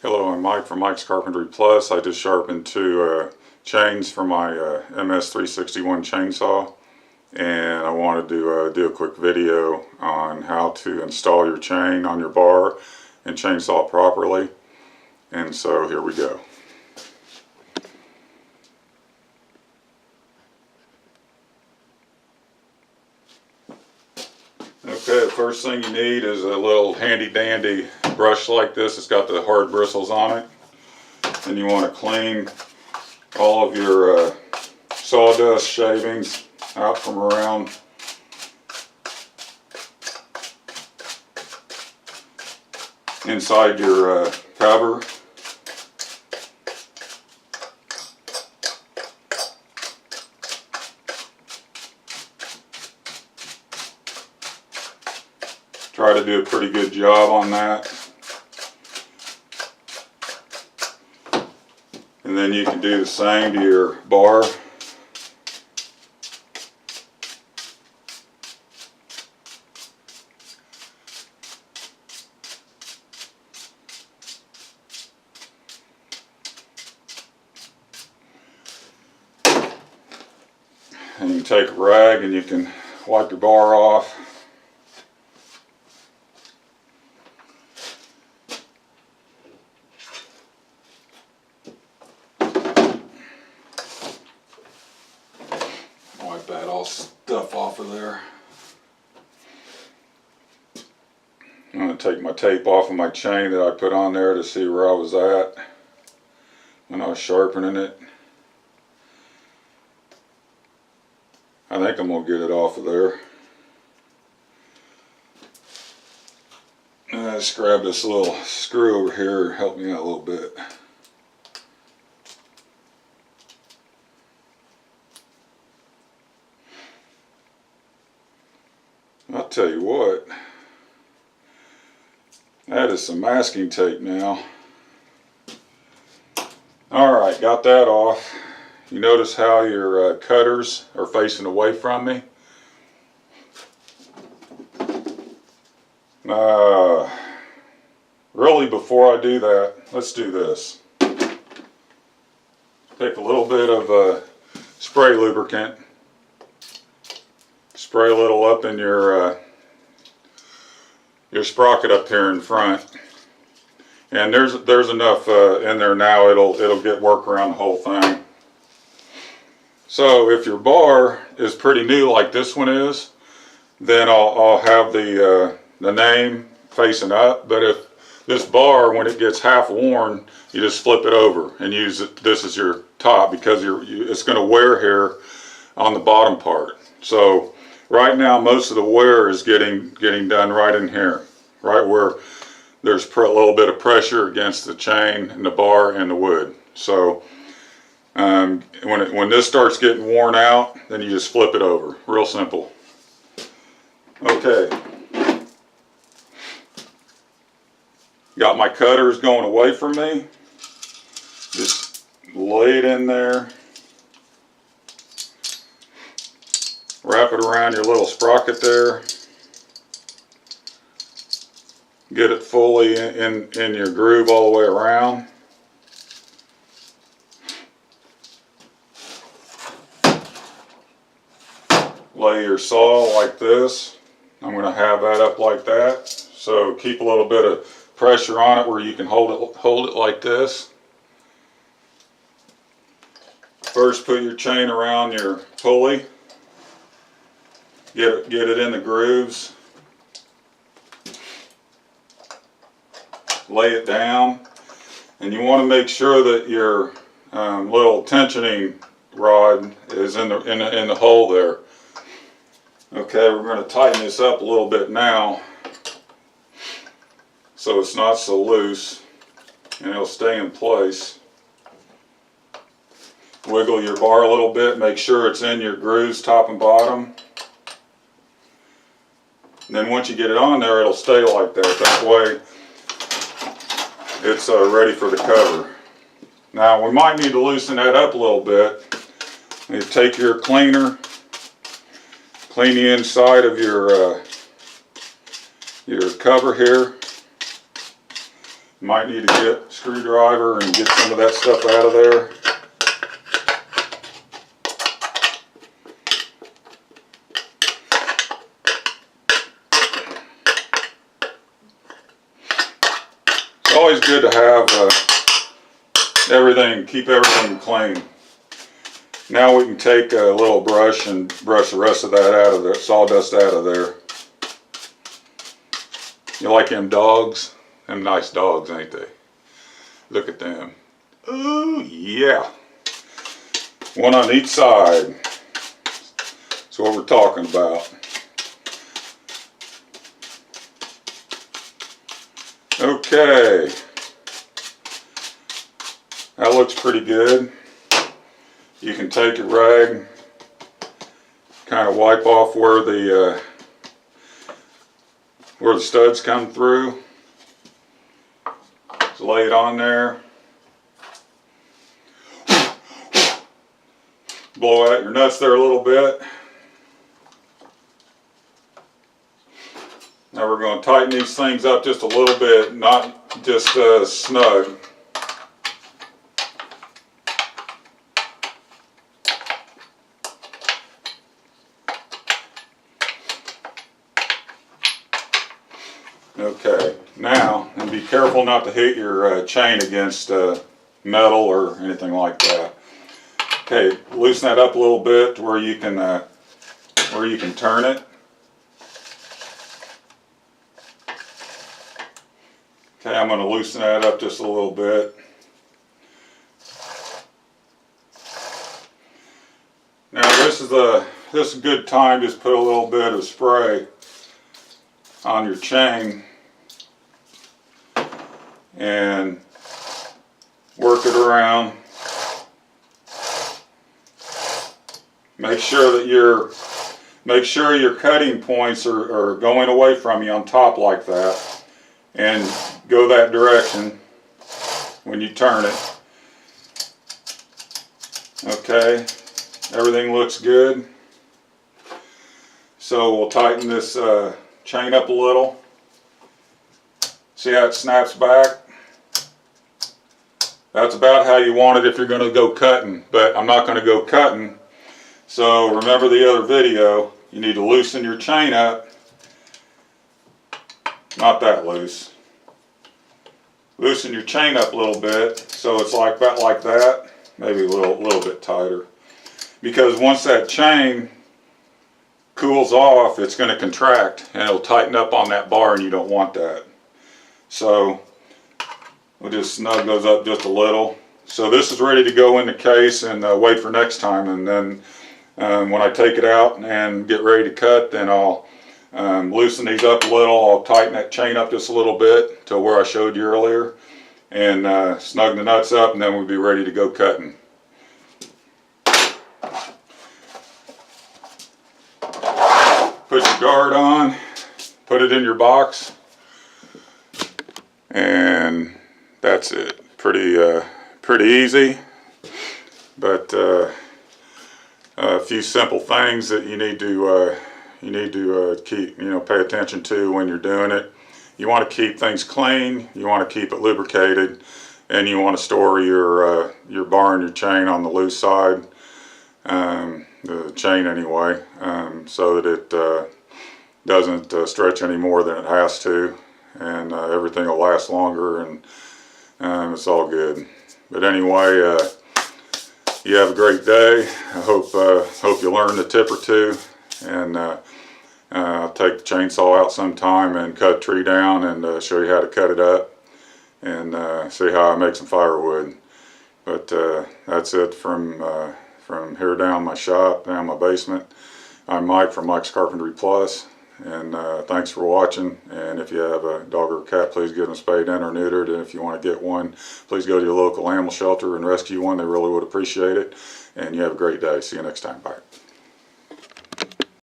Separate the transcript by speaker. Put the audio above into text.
Speaker 1: Hello, I'm Mike from MikesCarpentryPlus. I just sharpened two chains for my MS361 chainsaw, and I wanted to do a quick video on how to install your chain on your bar and chainsaw properly. And so here we go. Okay, the first thing you need is a little handy dandy brush like this. It's got the hard bristles on it. And you want to clean all of your sawdust shavings out from around inside your cover. Try to do a pretty good job on that. And then you can do the same to your bar. And you can take a rag and you can wipe your bar off. Wipe that all stuff off of there. I'm going to take my tape off of my chain that I put on there to see where I was at when I was sharpening it. I think I'm going to get it off of there. And I just grab this little screw over here, help me out a little bit. I'll tell you what, that is some masking tape now. Alright, got that off. You notice how your cutters are facing away from me? Really, before I do that, let's do this. Take a little bit of spray lubricant. Spray a little up in your sprocket up here in front, and there's enough in there now. It'll get work around the whole thing. So if your bar is pretty new like this one is, then I'll have the name facing up. But if this bar, when it gets half worn, you just flip it over and use this as your top, because it's going to wear here on the bottom part. So right now, most of the wear is getting done right in here, right where there's a little bit of pressure against the chain and the bar and the wood. So when this starts getting worn out, then you just flip it over. Real simple. Okay. Got my cutters going away from me. Just lay it in there. Wrap it around your little sprocket there. Get it fully in your groove all the way around. Lay your saw like this. I'm going to have that up like that. So keep a little bit of pressure on it where you can hold it like this. First, put your chain around your pulley. Get it in the grooves. Lay it down, and you want to make sure that your little tensioning rod is in the hole there. Okay, we're going to tighten this up a little bit now, so it's not so loose, and it'll stay in place. Wiggle your bar a little bit, make sure it's in your grooves top and bottom. And then once you get it on there, it'll stay like that. That way it's ready for the cover. Now we might need to loosen that up a little bit. You take your cleaner, clean the inside of your cover here. Might need to get a screwdriver and get some of that stuff out of there. It's always good to have keep everything clean. Now we can take a little brush and brush the rest of that out of there, sawdust out of there. You like them dogs? Them nice dogs, ain't they? Look at them. Ooh, yeah. One on each side. That's what we're talking about. Okay. That looks pretty good. You can take your rag, kind of wipe off where the studs come through. Just lay it on there. Blow out your nuts there a little bit. Now we're going to tighten these things up just a little bit, not just snug. Okay, now, and be careful not to hit your chain against metal or anything like that. Okay, loosen that up a little bit to where you can turn it. Okay, I'm going to loosen that up just a little bit. Now this is a good time. Just put a little bit of spray on your chain and work it around. Make sure your cutting points are going away from you on top like that, and go that direction when you turn it. Okay, everything looks good. So we'll tighten this chain up a little. See how it snaps back? That's about how you want it if you're going to go cutting, but I'm not going to go cutting. So remember the other video, you need to loosen your chain up. Not that loose. Loosen your chain up a little bit so it's like that, maybe a little bit tighter. Because once that chain cools off, it's going to contract and it'll tighten up on that bar, and you don't want that. So we'll just snug those up just a little. So this is ready to go in the case and wait for next time, and then when I take it out and get ready to cut, then I'll loosen these up a little. I'll tighten that chain up just a little bit to where I showed you earlier, and snug the nuts up, and then we'll be ready to go cutting. Put your guard on, put it in your box, and that's it. Pretty easy, but a few simple things that you need to keep, pay attention to when you're doing it. You want to keep things clean, you want to keep it lubricated, and you want to store your bar and your chain on the loose side, the chain anyway, so that it doesn't stretch any more than it has to, and everything will last longer, and it's all good. But anyway, you have a great day. I hope you learned a tip or two, and I'll take the chainsaw out sometime and cut a tree down and show you how to cut it up, and see how I make some firewood. But that's it from here down my shop, down my basement. I'm Mike from MikesCarpentryPlus, and thanks for watching. And if you have a dog or a cat, please get them spayed in or neutered. And if you want to get one, please go to your local animal shelter and rescue one. They really would appreciate it. And you have a great day. See you next time. Bye.